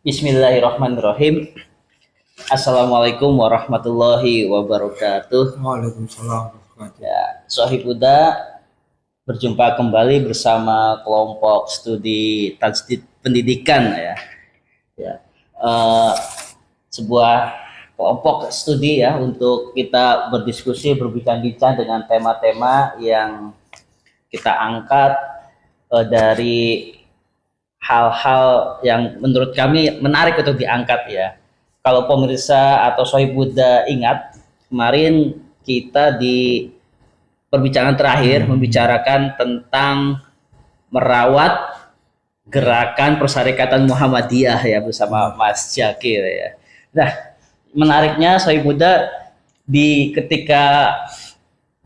Bismillahirrahmanirrahim. Assalamualaikum warahmatullahi wabarakatuh. Waalaikumsalam warahmatullahi wabarakatuh. Ya, Sohib Huda, berjumpa kembali bersama kelompok studi tajdid pendidikan ya. Ya, eh, sebuah kelompok studi ya untuk kita berdiskusi, berbincang-bincang dengan tema-tema yang kita angkat dari hal-hal yang menurut kami menarik untuk diangkat ya. Kalau pemirsa atau Sohib Buddha ingat, kemarin kita di perbincangan terakhir membicarakan tentang merawat gerakan persyarikatan Muhammadiyah ya bersama Mas Jakil ya. Nah, menariknya Sohib Buddha di ketika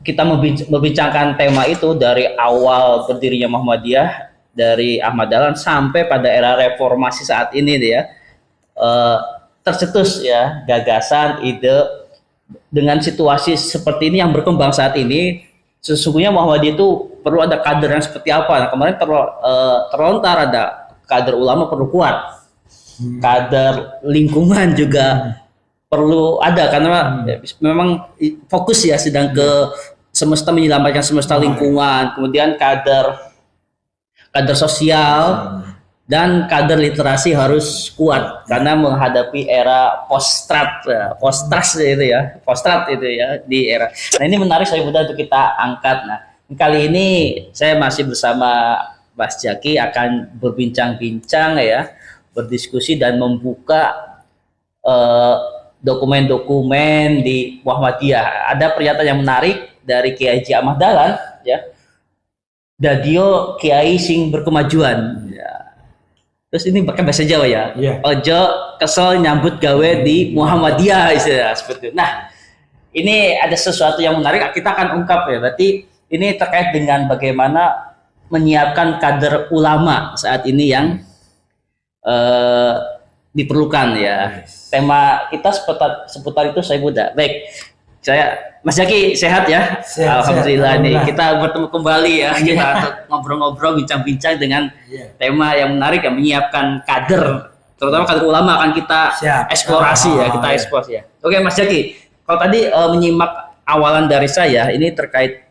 kita membincangkan tema itu dari awal berdirinya Muhammadiyah dari Ahmad Dahlan sampai pada era reformasi saat ini ya, tercetus ya gagasan ide dengan situasi seperti ini yang berkembang saat ini. Sesungguhnya Muhammadiyah itu perlu ada kader yang seperti apa. Nah, kemarin terlontar ada kader ulama perlu kuat, kader lingkungan juga perlu ada karena memang fokus ya sedang ke semesta, menyelamatkan semesta lingkungan, kemudian kader sosial dan kader literasi harus kuat karena menghadapi era postrat itu ya di era. Nah, ini menarik saya mudah untuk kita angkat. Nah, kali ini saya masih bersama Mas Jaki akan berbincang-bincang ya, berdiskusi dan membuka dokumen-dokumen di Muhammadiyah. Ada pernyataan yang menarik dari Kiai Haji Ahmad Dahlan ya. Dadio Kiai sing berkemajuan ya. Terus ini pakai bahasa Jawa ya. Yeah. Ojo kesel nyambut gawe di Muhammadiyah istilah seperti itu. Nah, ini ada sesuatu yang menarik kita akan ungkap ya. Berarti ini terkait dengan bagaimana menyiapkan kader ulama saat ini yang diperlukan ya. Tema kita seputar itu saya muda. Baik. Mas Jaki sehat ya? Alhamdulillah nih kita bertemu kembali ya, kita ngobrol-ngobrol, bincang-bincang dengan tema yang menarik yang menyiapkan kader, terutama kader ulama akan kita eksplorasi ya, kita ekspos ya. Oke Mas Jaki, kalau tadi menyimak awalan dari saya, ini terkait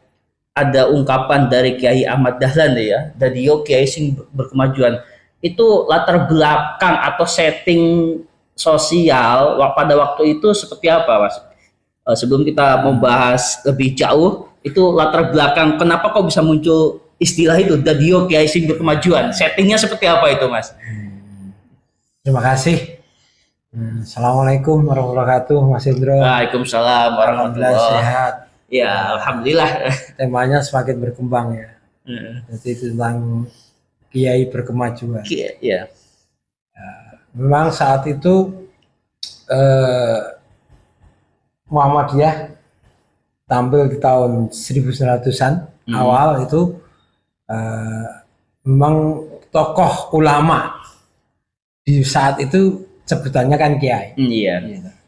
ada ungkapan dari Kiai Ahmad Dahlan ya, Dadio Kiai sing berkemajuan. Itu latar belakang atau setting sosial pada waktu itu seperti apa Mas? Sebelum kita membahas lebih jauh, itu latar belakang kenapa kok bisa muncul istilah itu Dadio Kiai sing berkemajuan, settingnya seperti apa itu Mas? Terima kasih. Assalamualaikum warahmatullahi wabarakatuh Mas Indro. Waalaikumsalam warahmatullahi wabarakatuh. Sehat. Ya alhamdulillah. Temanya semakin berkembang ya. Jadi tentang Kiai berkemajuan. Ya. Memang saat itu Muhammadiyah tampil di tahun 1900-an awal itu memang tokoh ulama di saat itu sebutannya kan kiai.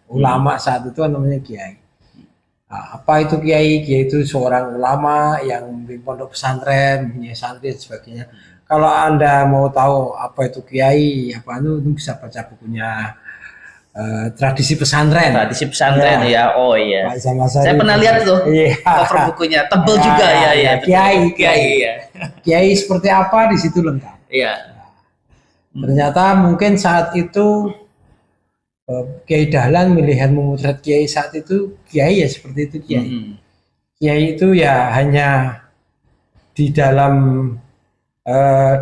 Ulama saat itu namanya kiai. Nah, apa itu kiai? Kiai itu seorang ulama yang memimpin pondok pesantren, punya santri dan sebagainya. Kalau Anda mau tahu apa itu kiai, itu bisa baca bukunya tradisi pesantren ya. Oh iya. Saya pernah lihat tuh cover bukunya, tebel juga ya. Kiai seperti apa di situ lengkap. Iya. Ternyata mungkin saat itu Kiai Dahlan melihat memotret kiai saat itu, kiai ya seperti itu kiai. Kiai itu ya hanya di dalam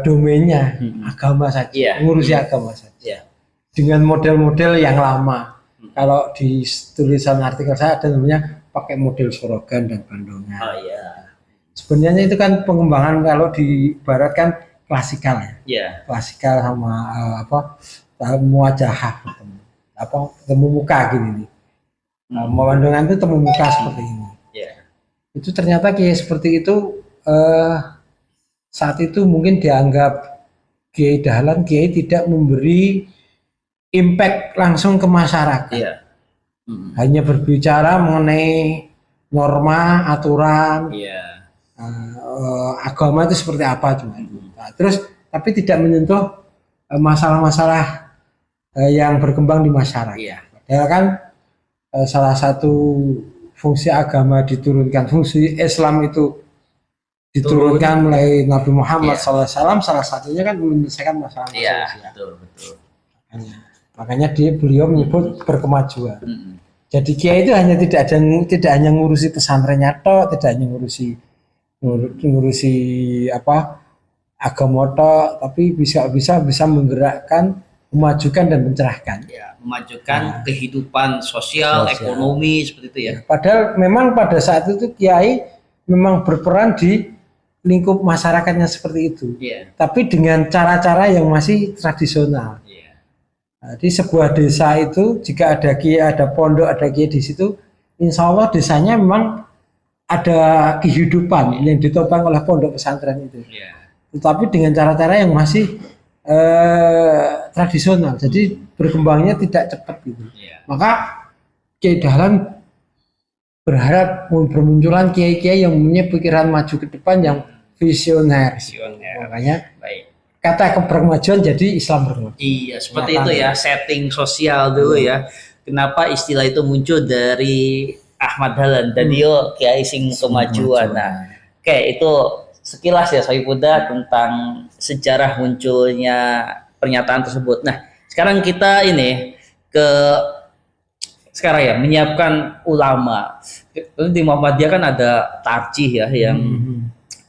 domainnya agama saja, ngurusi agama saja. Dengan model-model yang lama. Kalau di tulisan artikel saya ada namanya pakai model Sorogan dan Bandongan. Oh iya. Sebenarnya itu kan pengembangan kalau di barat kan klasikal ya. Iya. Klasikal sama muwajahah temu muka gini. Bandongan itu temu muka seperti ini. Iya. Itu ternyata kiai seperti itu saat itu mungkin dianggap Kiai Dahlan kiai tidak memberi impact langsung ke masyarakat. Hanya berbicara mengenai norma, aturan, agama itu seperti apa cuma itu. Nah, terus tapi tidak menyentuh masalah-masalah yang berkembang di masyarakat. Iya. Padahal kan salah satu fungsi agama diturunkan, fungsi Islam itu diturunkan mulai Nabi Muhammad SAW, salah satunya kan menyelesaikan masalah Iya, sosial. betul. Makanya beliau menyebut berkemajuan. Jadi kiai itu tidak hanya ngurusi pesantrennya tok, tidak hanya ngurusi apa agama tok, tapi bisa menggerakkan, memajukan dan mencerahkan. Ya, memajukan kehidupan sosial, ekonomi seperti itu ya. Padahal memang pada saat itu kiai memang berperan di lingkup masyarakatnya seperti itu. Tapi dengan cara-cara yang masih tradisional. Di sebuah desa itu jika ada kiai, ada pondok, ada kiai di situ, insya Allah desanya memang ada kehidupan yang ditopang oleh pondok pesantren itu. Tetapi dengan cara-cara yang masih tradisional, jadi berkembangnya tidak cepat gitu. Maka Kiai Dahlan berharap bermunculan kiai-kiai yang punya pikiran maju ke depan yang visioner. Makanya kata keberkemajuan jadi Islam berkemajuan. Iya, seperti itu ya, setting sosial dulu ya. Kenapa istilah itu muncul dari Ahmad Dahlan dan dia kiai sing kemajuan. Nah, oke, itu sekilas ya Sohibuddha tentang sejarah munculnya pernyataan tersebut. Nah, sekarang kita sekarang ya menyiapkan ulama. Di Muhammadiyah kan ada tarjih ya yang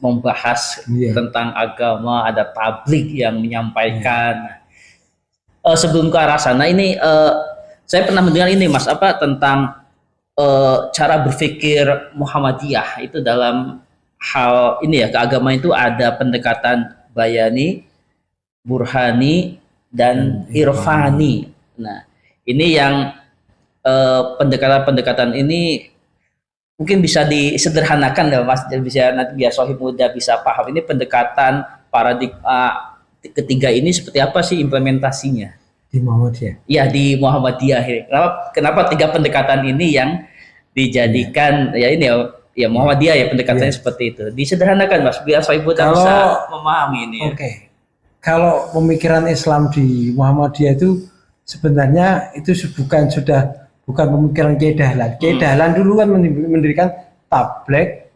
membahas tentang agama, ada tabligh yang menyampaikan. Sebelum ke arah sana ini saya pernah mendengar ini Mas tentang cara berpikir Muhammadiyah itu dalam hal ini ya, keagamaan itu ada pendekatan bayani, burhani, dan irfani. Nah, ini yang pendekatan-pendekatan ini mungkin bisa disederhanakan ya Mas, bisa nanti biar Sohibuddha bisa paham. Ini pendekatan paradigma ketiga ini seperti apa sih implementasinya? Di Muhammadiyah? Ya, di Muhammadiyah. Kenapa tiga pendekatan ini yang dijadikan ya Muhammadiyah ya pendekatannya seperti itu. Disederhanakan Mas, biar Sohibuddha bisa memahami ini. Kalau pemikiran Islam di Muhammadiyah itu sebenarnya itu bukan pemikiran Kiai Dahlan. Kiai Dahlan dulu kan mendirikan tabligh,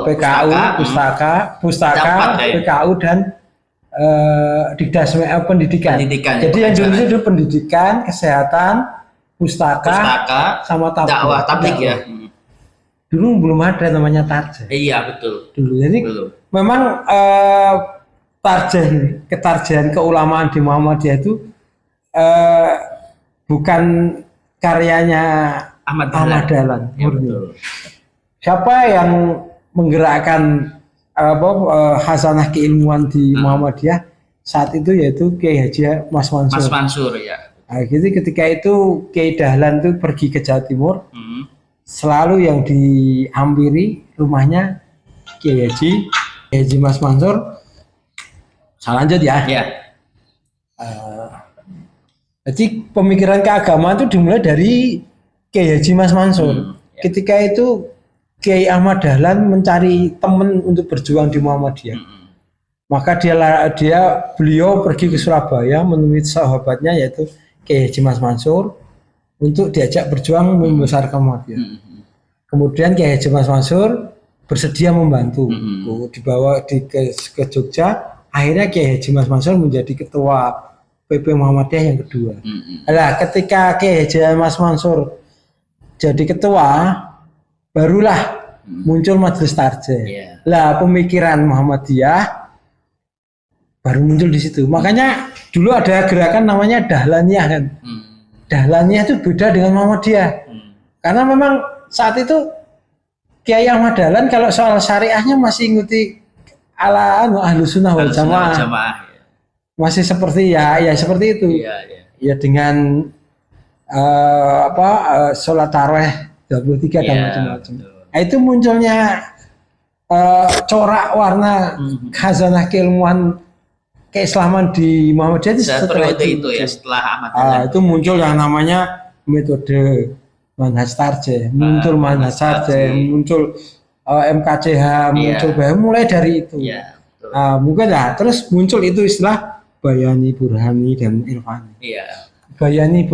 PKU, pustaka, PKU dan Dikdas pendidikan. Jadi yang dulu pendidikan, kesehatan, pustaka sama dakwah tabligh ya. Dulu belum ada namanya tarjih. Iya betul. Dulu jadi memang ketarjihan keulamaan di Muhammadiyah itu bukan karyanya Ahmad Dahlan. Ya, betul. Siapa yang menggerakkan hasanah keilmuan di Muhammadiyah saat itu yaitu Kiai Haji Mas Mansur. Mas Mansur ya. Nah, jadi ketika itu Kiai Dahlan itu pergi ke Jawa Timur, selalu yang dihampiri rumahnya Kiai Haji Mas Mansur. Saya lanjut ya. Jadi pemikiran keagamaan itu dimulai dari Kiai Haji Mas Mansur. Ketika itu Kiai Ahmad Dahlan mencari teman untuk berjuang di Muhammadiyah. Maka beliau pergi ke Surabaya menemui sahabatnya yaitu Kiai Haji Mas Mansur untuk diajak berjuang membesarkan Muhammadiyah. Kemudian Kiai Haji Mas Mansur bersedia membantu. Dibawa ke Jogja. Akhirnya Kiai Haji Mas Mansur menjadi ketua PP Muhammadiyah yang kedua. Nah, ketika Kiai Haji Mas Mansur jadi ketua, barulah muncul Majelis Tarjih. Lah pemikiran Muhammadiyah baru muncul di situ. Makanya dulu ada gerakan namanya Dahlaniyah kan. Dahlaniyah itu beda dengan Muhammadiyah. Karena memang saat itu Kiai Ahmad Dahlan kalau soal syariahnya masih ngikuti ala Ahlus Sunnah wal Jamaah. Masih seperti seperti itu. Ya dengan sholat tarawih 23 dan macam-macam. Nah, itu munculnya corak warna khazanah keilmuan keislaman di Muhammadiyah itu setelah itu ya, setelah Ahmad Dahlan. Itu muncul yang namanya metode manhaj tarjih, muncul manhaj tarjih, muncul MKCH, muncul mulai dari itu. Mungkin terus muncul itu istilah Bayani, Burhani, dan Irfani. Iya. Bayani,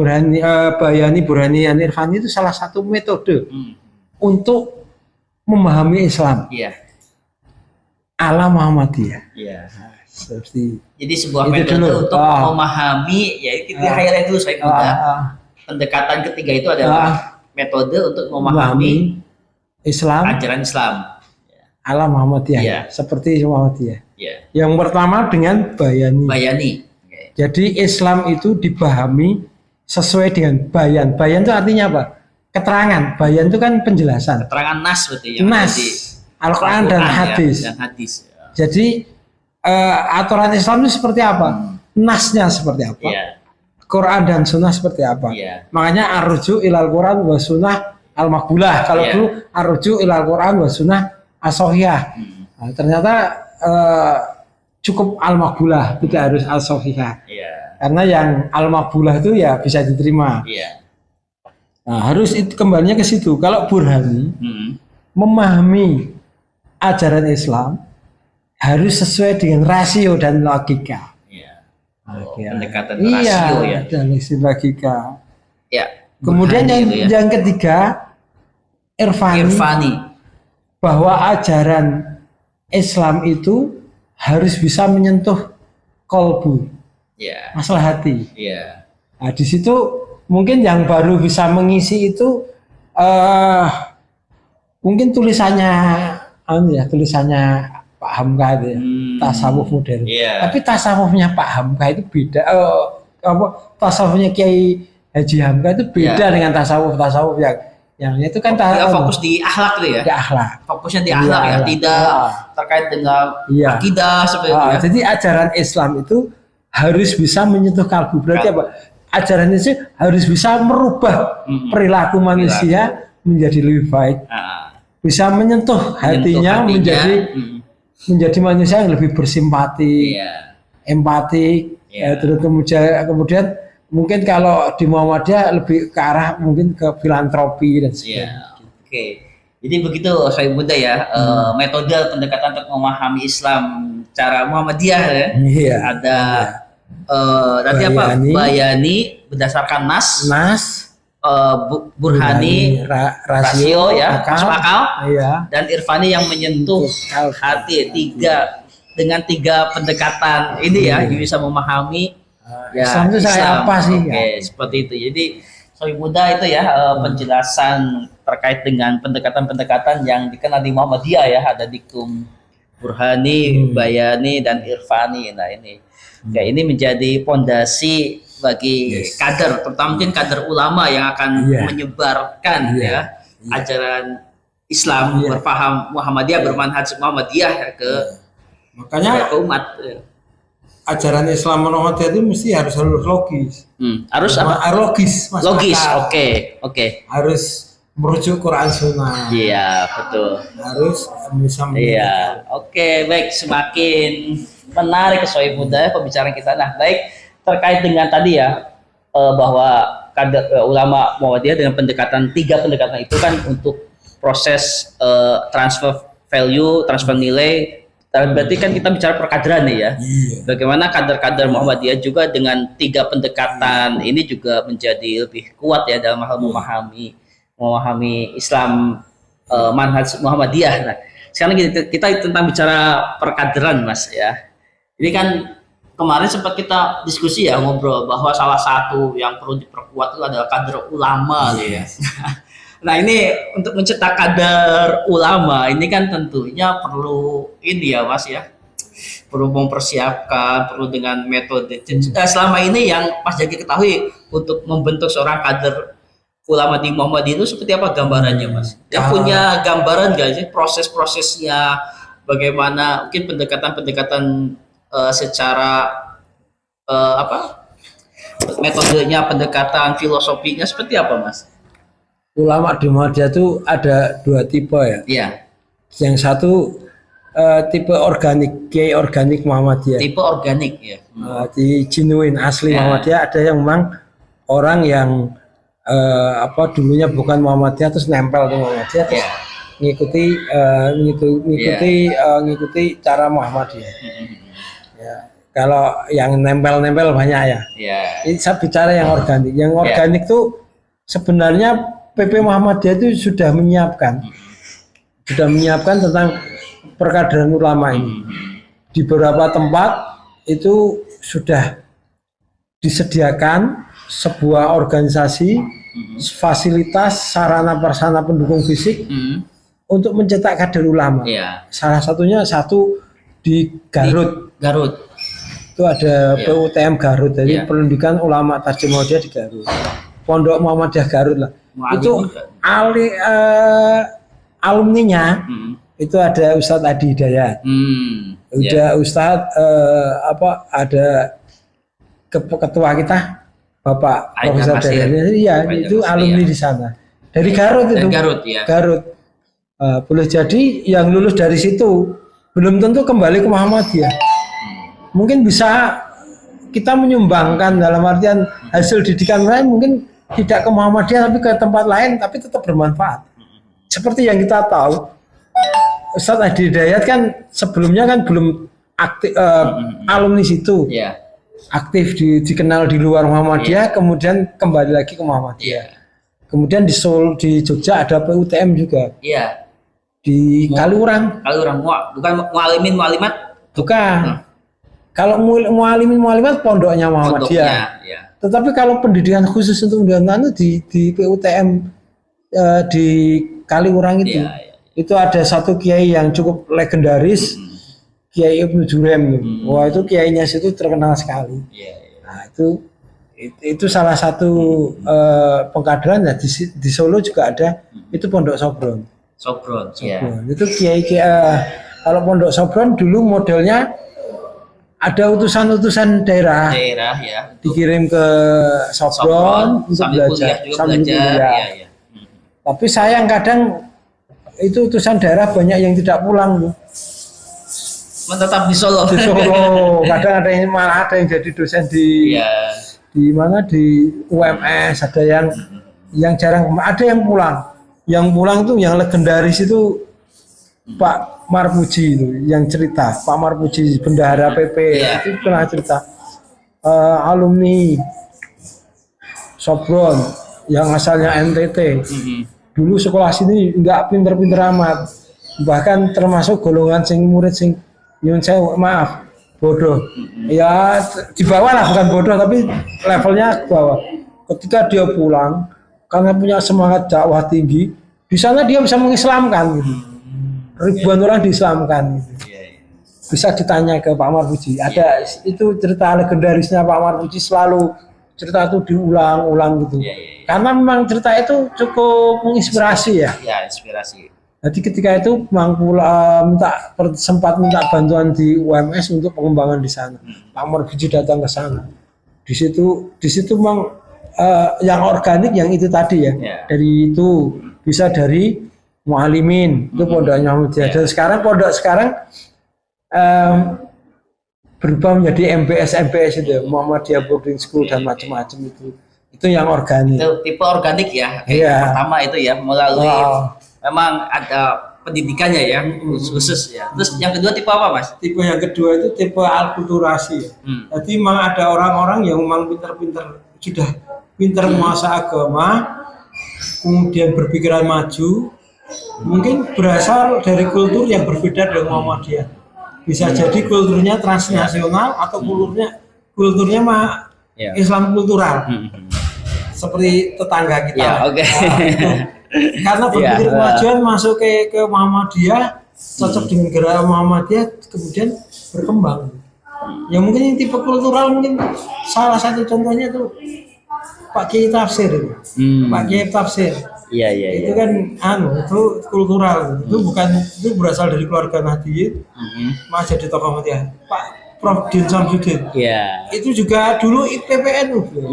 Burhani, dan Irfani itu salah satu metode untuk memahami Islam. Iya. Ala Muhammadiyah. Iya. Seperti jadi sebuah metode untuk memahami, ya kita highlight dulu saya muda. Pendekatan ketiga itu adalah metode untuk memahami Islam, ajaran Islam ala Muhammadiyah. Ya. Seperti Muhammadiyah. Ya. Yang pertama dengan bayani. Okay. Jadi Islam itu dipahami sesuai dengan bayan. Bayan itu artinya apa? Keterangan. Bayan itu kan penjelasan. Keterangan nas berarti yang nas. Al-Quran dan hadis. Ya, dan hadis. Jadi aturan Islam itu seperti apa? Nasnya seperti apa? Ya. Quran dan Sunnah seperti apa? Ya. Makanya arju ilal Quran wa Sunnah al-Maqbulah. Kalau dulu arju ilal Quran wa Sunnah as-Sahihah. Nah, ternyata cukup al-Maqbulah, tidak harus as-Sahihah. Karena yang al-Maqbulah itu ya bisa diterima. Nah, harus itu kembalinya ke situ. Kalau Burhani memahami ajaran Islam harus sesuai dengan rasio dan logika. Pendekatan rasio ya. Dan logika. Ya. Kemudian yang ketiga Irfani. Bahwa ajaran Islam itu harus bisa menyentuh kolbu, masalah hati. Nah, di situ mungkin yang baru bisa mengisi itu mungkin tulisannya Pak Hamka itu ya, tasawuf modern. Tapi tasawufnya Pak Hamka itu beda. Tasawufnya Kiai Haji Hamka itu beda dengan tasawuf yang itu kan fokus di akhlak tuh ya. Di akhlak. Fokusnya di akhlak ya, tidak terkait dengan akidah seperti itu. Ya. Jadi ajaran Islam itu harus bisa menyentuh kalbu. Berarti apa? Ajaran itu harus bisa merubah perilaku manusia menjadi lebih baik. Bisa menyentuh hatinya menjadi manusia yang lebih bersimpati, empati, terus kemudian mungkin kalau di Muhammadiyah lebih ke arah mungkin ke filantropi dan sebagainya. Oke. Jadi begitu saya muda ya, metode pendekatan untuk memahami Islam cara Muhammadiyah ya. Ada nanti bayani berdasarkan nas, Burhani rasio ya, masuk akal, dan Irfani yang menyentuh hati. Dengan tiga pendekatan ini ya, bisa memahami Islam itu saya apa sih? Seperti itu. Jadi Sohib Muda itu ya penjelasan terkait dengan pendekatan-pendekatan yang dikenal di Muhammadiyah ya, ada dikum Burhani, Bayani, dan Irfani. Nah ini menjadi pondasi bagi kader, terutama mungkin kader ulama yang akan menyebarkan ajaran Islam, berpaham Muhammadiyah, bermanhaj Muhammadiyah ke umat. Ajaran Islam Muhammadiyah itu mesti harus logis. Harus apa? Logis. Logis. Oke. Harus merujuk Quran Sunnah. Iya, betul. Harus bisa. Iya. Oke, baik. Semakin menarik Sohib Muda pembicaraan kita. Nah, baik, terkait dengan tadi ya bahwa kader ulama Muhammadiyah dengan tiga pendekatan itu kan untuk proses transfer value, transfer nilai. Berarti kan kita bicara perkaderan nih ya. Bagaimana kader-kader Muhammadiyah juga dengan tiga pendekatan ini juga menjadi lebih kuat ya dalam hal memahami Islam, manhaj Muhammadiyah. Nah, sekarang kita tentang bicara perkaderan Mas ya. Ini kan kemarin sempat kita diskusi ya, ngobrol bahwa salah satu yang perlu diperkuat itu adalah kader ulama ya. Nah ini untuk mencetak kader ulama ini kan tentunya perlu ini ya Mas ya, perlu mempersiapkan, perlu dengan metode. Selama ini yang Mas Jaki ketahui untuk membentuk seorang kader ulama di Muhammadiyah itu seperti apa gambarannya Mas? Yang punya gambaran nggak sih proses-prosesnya, bagaimana mungkin pendekatan-pendekatan secara metodenya, pendekatan filosofinya seperti apa Mas? Ulama di Muhammadiyah itu ada dua tipe ya. Iya. Yang satu tipe organik, kiai organik Muhammadiyah. Tipe organik ya. Di genuine asli Muhammadiyah. Ada yang memang orang yang dulunya bukan Muhammadiyah terus nempel ke Muhammadiyah terus ngikuti cara Muhammadiyah. Ya. Kalau yang nempel-nempel banyak ya. Iya. Ini saya bicara yang organik. Yang organik tuh sebenarnya PP Muhammadiyah itu sudah menyiapkan tentang perkaderan ulama ini. Di beberapa tempat itu sudah disediakan sebuah organisasi, fasilitas, sarana prasarana pendukung fisik untuk mencetak kader ulama. Iya. Salah satunya di Garut. Itu ada PUTM Garut, jadi pendidikan ulama Tarjih Maudiyah di Garut. Pondok Muhammadiyah Garut lah. Itu alumninya itu ada Ustadz Adi Hidayat. Udah Ustadz ada ketua kita Bapak Profesor Dayani, iya itu alumni di sana. Dari Garut itu. Garut. Boleh jadi yang lulus dari situ belum tentu kembali ke Muhammadiyah. Mungkin bisa kita menyumbangkan dalam artian hasil didikan lain mungkin tidak ke Muhammadiyah tapi ke tempat lain tapi tetap bermanfaat. Seperti yang kita tahu Ustadz Adi Hidayat kan sebelumnya kan belum aktif alumni situ. Aktif dikenal di luar Muhammadiyah kemudian kembali lagi ke Muhammadiyah. Kemudian di Jogja ada PUTM juga. Di Kaliurang. Bukan mualimat? Bukan. Kalau mualimat pondoknya Muhammadiyah. Tetapi kalau pendidikan khusus untuk mendidikan di PUTM di Kaliurang itu ada satu kiai yang cukup legendaris, Kiai Ibnu Jurem. Wah itu kiainya situ terkenal sekali. Nah itu salah satu pengkaderan ya di Solo juga ada itu Pondok Sobron. Itu kiai kalau Pondok Sobron dulu modelnya ada utusan daerah dikirim ke Sobron untuk belajar sambil kuliah. Tapi sayang kadang itu utusan daerah banyak yang tidak pulang menetap di Solo. Kadang ada yang malah ada yang jadi dosen di mana di UMS, ada yang jarang, ada yang pulang. Yang pulang tuh yang legendaris itu Pak Marpuji itu yang cerita, Pak Marpuji bendahara PP itu pernah cerita alumni Sobron yang asalnya NTT. Dulu sekolah sini enggak pinter-pinter amat, bahkan termasuk golongan murid nyun sewu, maaf bodoh. Ya di bawah lah, bukan bodoh tapi levelnya ke bawah. Ketika dia pulang karena punya semangat dakwah tinggi, di sana dia bisa mengislamkan gitu. Ribuan orang diislamkan gitu. Bisa ditanya ke Pak Marpuji. Ada itu cerita legendarisnya Pak Marpuji, selalu cerita itu diulang-ulang gitu. Karena memang cerita itu cukup menginspirasi ya. Inspirasi. Jadi ketika itu Mang Pula sempat minta bantuan di UMS untuk pengembangan di sana. Pak Marpuji datang ke sana. Di situ memang yang organik yang itu tadi ya. Dari itu bisa dari Mualimin itu pondoknya Muhammadiyah. Dan sekarang pondok berubah menjadi MBS itu Muhammadiyah Boarding School dan macam-macam itu yang organik. Itu tipe organik ya. Pertama itu ya melalui memang ada pendidikannya ya khusus ya. Terus yang kedua tipe apa Mas? Tipe yang kedua itu tipe alkulturasi. Jadi memang ada orang-orang yang memang sudah pintar menguasai agama, kemudian berpikiran maju, mungkin berasal dari kultur yang berbeda dengan Muhammadiyah. Bisa jadi kulturnya transnasional atau kulturnya Islam kultural. Seperti tetangga kita. Karena berpikir kemajuan masuk ke Muhammadiyah, cocok dengan gerakan Muhammadiyah, kemudian berkembang. Ya mungkin yang tipe kultural mungkin salah satu contohnya tuh Pak Kiai Tafsir itu. Pak Kiai Tafsir. Itu kan itu kultural. Itu berasal dari keluarga Nahdliyin. Mas jadi tokoh Muhammadiyah. Pak Prof Din Samsudin. Itu juga dulu IPPNU. Betul.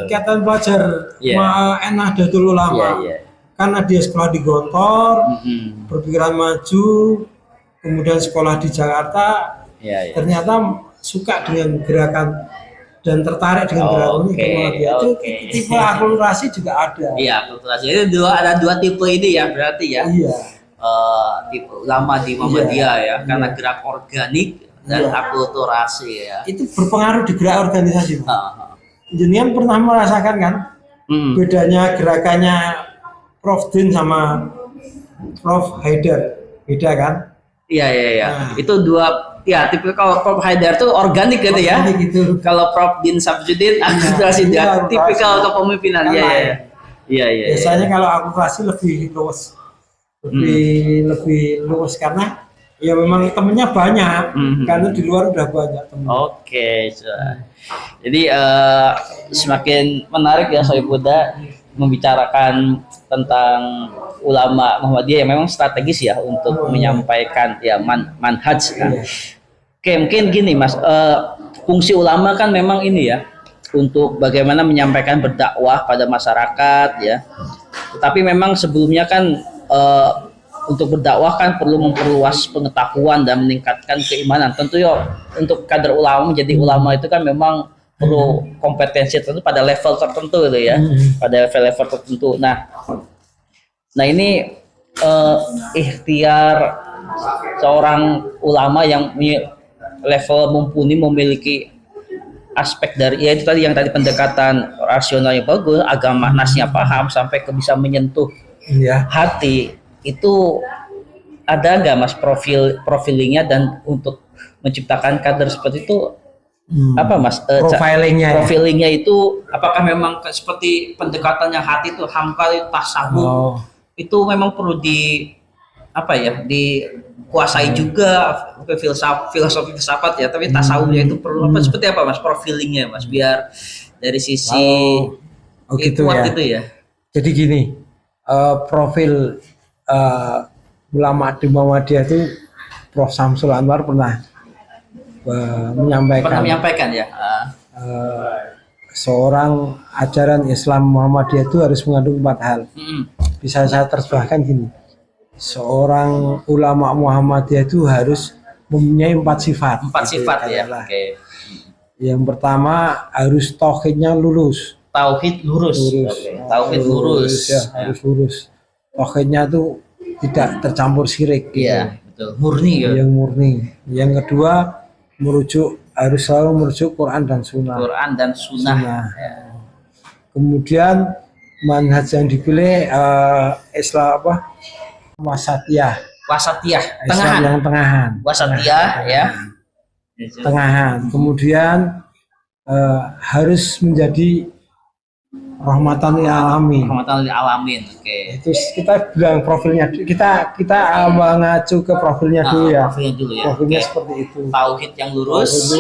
Ikatan Pelajar Nahdlatul Ulama. Karena dia sekolah di Gontor, berpikiran maju, kemudian sekolah di Jakarta. Ternyata suka dengan gerakan dan tertarik dengan gerakan ini. Itu tipe akulturasi juga ada. Akulturasi itu ada dua tipe ini ya berarti ya. Tipe ulama di Muhammadiyah ya, karena gerak organik dan akulturasi ya. Itu berpengaruh di gerak organisasi, Pak. Jenengan pernah merasakan kan bedanya gerakannya Prof Din sama Prof Haidar, beda kan? Iya. Nah, itu dua, ya tipe kalau Prof Haidar tuh organik gitu ya. Gitu. Kalau Prof Din Samsudin akulturasi dia tipikal kepemimpinan. Iya. Biasanya kalau akulturasi lebih luas, lebih luas karena ya memang temennya banyak, karena di luar udah banyak temen. Oke. Jadi semakin menarik ya Sohibul membicarakan tentang ulama Muhammadiyah yang memang strategis ya untuk menyampaikan ya manhaj. Oke, mungkin gini Mas, fungsi ulama kan memang ini ya untuk bagaimana menyampaikan berdakwah pada masyarakat ya. Tetapi memang sebelumnya kan untuk berdakwah kan perlu memperluas pengetahuan dan meningkatkan keimanan. Tentu ya untuk kader ulama menjadi ulama itu kan memang perlu kompetensi tertentu pada level tertentu gitu ya, pada level tertentu. Nah ini ikhtiar seorang ulama yang level mumpuni memiliki aspek dari ya itu tadi yang tadi pendekatan rasionalnya bagus, agama nasnya paham sampai ke bisa menyentuh hati, itu ada nggak Mas profilingnya dan untuk menciptakan kader seperti itu apa Mas profilingnya itu apakah memang seperti pendekatannya hati itu hamkal tasawuf itu memang perlu dikuasai juga filosofi filsafat ya, tapi tasawufnya itu perlu seperti apa Mas profilingnya Mas biar dari sisi kuat itu ya. Jadi gini, profil ulama di Muhammadiyah itu Prof Samsul Anwar pernah menyampaikan ya seorang ajaran Islam Muhammadiyah itu harus mengandung 4 hal. Bisa saya terjemahkan gini, seorang ulama Muhammadiyah itu harus mempunyai 4 sifat. 4 sifat ya. Yang pertama harus tauhidnya lurus. Tauhid lurus. Tauhid lurus. Ya, harus lurus. Tauhidnya itu tidak tercampur syirik. Iya, betul. Murni ya. Yang murni. Yang kedua harus selalu merujuk Quran dan Sunnah. Ya. Kemudian manhaj yang dipilih Islam wasatiyah. Islam yang tengahan. Wasatiyah ya. Tengahan. Kemudian harus menjadi rahmatan lil alamin. Oke. Itu kita bilang profilnya. Kita mengacu ke profilnya dulu ya. Profilnya seperti itu. Tauhid yang lurus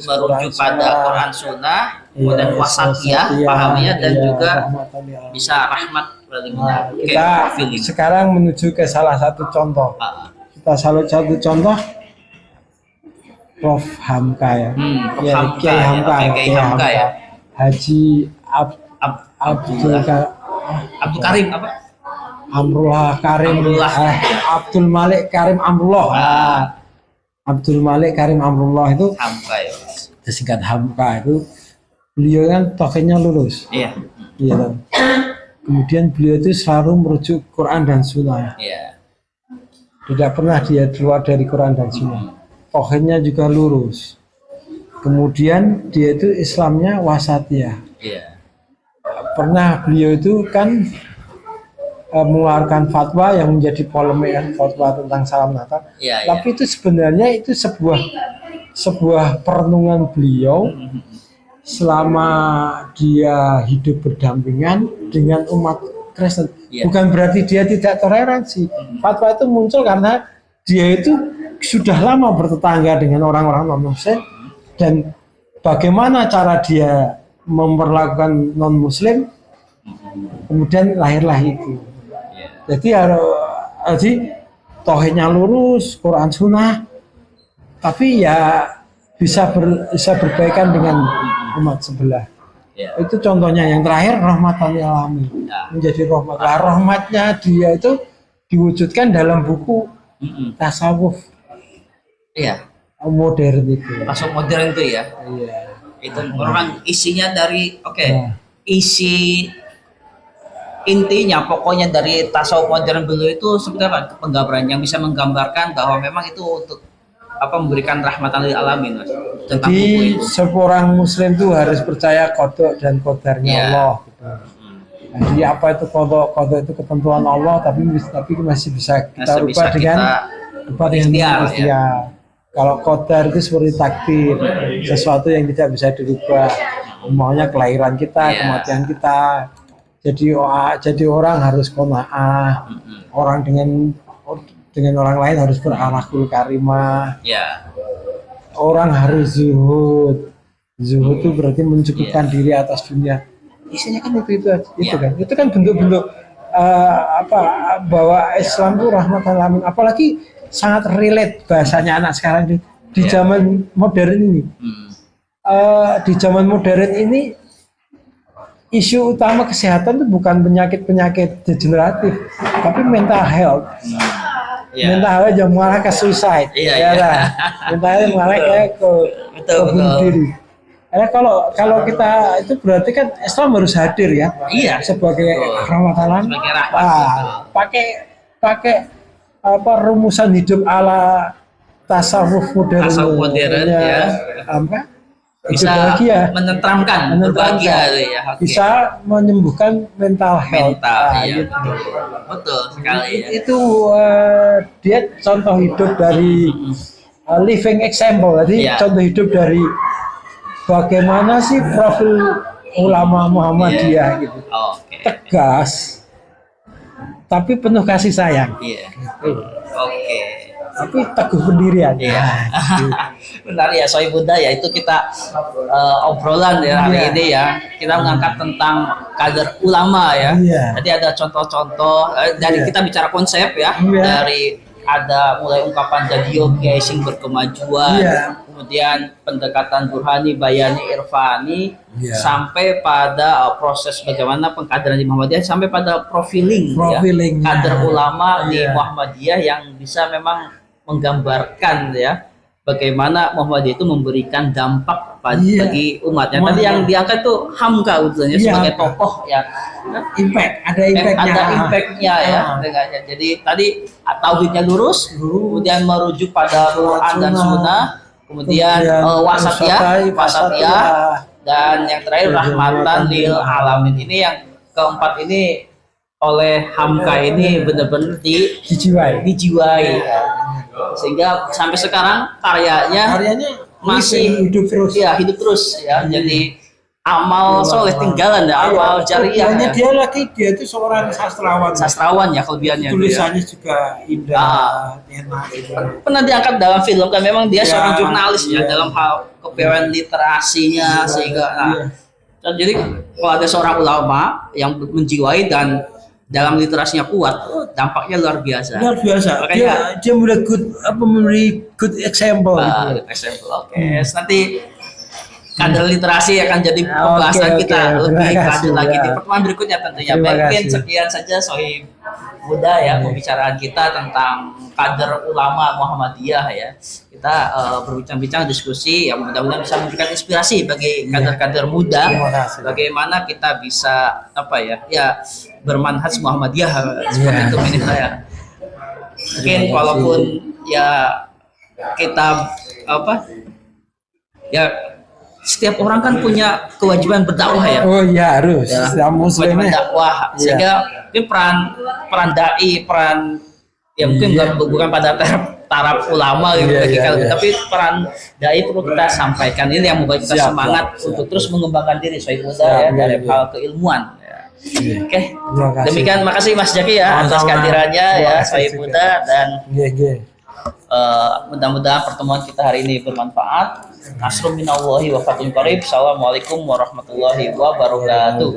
merujuk pada Quran Sunnah, kemudian wasatiyah pahamnya dan juga bisa rahmat. Kita sekarang menuju ke salah satu contoh. Prof Hamka ya. Kiai Hamka ya. Haji Abdul Karim Amrullah Karim Abdul Malik Karim Amrullah. Abdul Malik Karim Amrullah itu Hamka ya. Disingkat Hamka itu beliau kan tauhidnya lurus. Iya. Kemudian beliau itu selalu merujuk Quran dan Sunnah. Iya. Tidak pernah dia keluar dari Quran dan Sunnah. Tauhidnya juga lurus. Kemudian dia itu Islamnya wasatiyah. Iya. Pernah beliau itu kan mengeluarkan fatwa yang menjadi polemik, fatwa tentang salam Natal. Tapi itu sebenarnya itu sebuah perenungan beliau selama dia hidup berdampingan dengan umat Kristen. Bukan berarti dia tidak toleransi. Fatwa itu muncul karena dia itu sudah lama bertetangga dengan orang-orang non-Muslim dan bagaimana cara dia memperlakukan non-Muslim, kemudian lahirlah itu. Jadi tauhidnya lurus, Quran Sunnah, tapi ya bisa berbaikan dengan umat sebelah. Itu contohnya. Yang terakhir rahmatan lil alamin, menjadi rahmat. Rahmatnya dia itu diwujudkan dalam buku tasawuf. Modern itu. Tasawuf modern itu ya. Itu memang isinya dari isi intinya pokoknya dari tasawuf modern beliau itu seperti apa penggambaran yang bisa menggambarkan bahwa memang itu untuk memberikan rahmatan lil alamin, Mas. Tentang Jadi buku itu. seorang muslim tuh harus percaya qada dan qadarnya Allah gitu. Jadi apa itu qada itu ketentuan Allah, tapi masih bisa kita rubah dengan ikhtiar. Kalau qadar itu seperti takdir, sesuatu yang tidak bisa dirubah. Umpamanya kelahiran kita, kematian kita. Jadi orang harus qanaah. Orang dengan orang lain harus berakhlakul karimah. Orang harus zuhud. Zuhud itu berarti mencukupkan diri atas dunia. Isinya kan itu kan. Itu kan bentuk-bentuk bahwa Islam itu rahmatan lil alamin. Apalagi sangat relate bahasanya anak sekarang di zaman modern ini. Di zaman modern ini isu utama kesehatan itu bukan penyakit degeneratif, tapi mental health. Mental health yang mengarah ke suicide. Mental health yang mengarah ke bunuh diri. Karena kalau kita itu berarti kan Islam harus hadir ya. Sebagai rahmatan. Pakai rumusan hidup ala tasawuf modern bisa menenteramkan, berbahagia bisa menyembuhkan mental health. Betul sekali. Itu dia contoh hidup dari living example. Jadi contoh hidup dari bagaimana sih profil ulama Muhammadiyah gitu. Tegas tapi penuh kasih sayang. Tapi teguh pendirian. Benar ya, Sohib Buddha ya, itu kita obrolan ya hari ini ya. Kita mengangkat tentang kader ulama ya. Jadi ada contoh-contoh dari kita bicara konsep ya. Dari ada mulai ungkapan Dadio Kiai Sing berkemajuan, kemudian pendekatan Burhani, Bayani, Irfani, sampai pada proses bagaimana pengkaderan di Muhammadiyah, sampai pada profiling ya, kader ulama di Muhammadiyah yang bisa memang menggambarkan ya bagaimana Muhammadiyah itu memberikan dampak bagi umatnya. Tadi yang diangkat tuh Hamka sebagai tokoh ya, ada impactnya ya. Jadi tadi tauhidnya lurus, kemudian merujuk pada Quran dan Sunnah, kemudian wasatiyah, dan yang terakhir rahmatan lil alamin. Ini yang keempat ini oleh Hamka ini benar-benar dijiwai. Sehingga sampai sekarang karyanya masih hidup terus ya. Jadi amal soleh tinggalan ya, amal jariah ya. Dia itu seorang sastrawan ya, kelebihannya tulisannya juga indah, enak gitu. Pernah diangkat dalam film kan, memang dia seorang jurnalis ya dalam hal kepewan literasinya sehingga jadi kalau ada seorang ulama yang menjiwai dan dalam literasinya kuat, dampaknya luar biasa. Makanya dia memberi good example. Nanti kader literasi akan jadi pembahasan kita lebih lanjut lagi di pertemuan berikutnya tentunya. Mungkin sekian saja Sohib Buddha ya pembicaraan kita tentang kader ulama Muhammadiyah ya. Kita berbincang-bincang diskusi yang mudah-mudahan bisa memberikan inspirasi bagi kader-kader muda bagaimana kita bisa bermanhaj Muhammadiyah seperti itu ini saya. Mungkin walaupun ya kita setiap orang kan punya kewajiban berdakwah ya. Harus. Kewajiban dakwah. Sehingga ini peran dai, mungkin bukan pada taraf ulama gitu tapi peran dai perlu kita sampaikan. Ini yang membuat kita semangat untuk terus mengembangkan diri Sohib Buddha dari hal keilmuan. Oke. Demikian, makasih Mas Jaki ya atas kehadirannya ya Sohib Buddha, dan mudah-mudahan pertemuan kita hari ini bermanfaat. Nasrun minallahi wa fathun qarib. Assalamualaikum warahmatullahi wabarakatuh.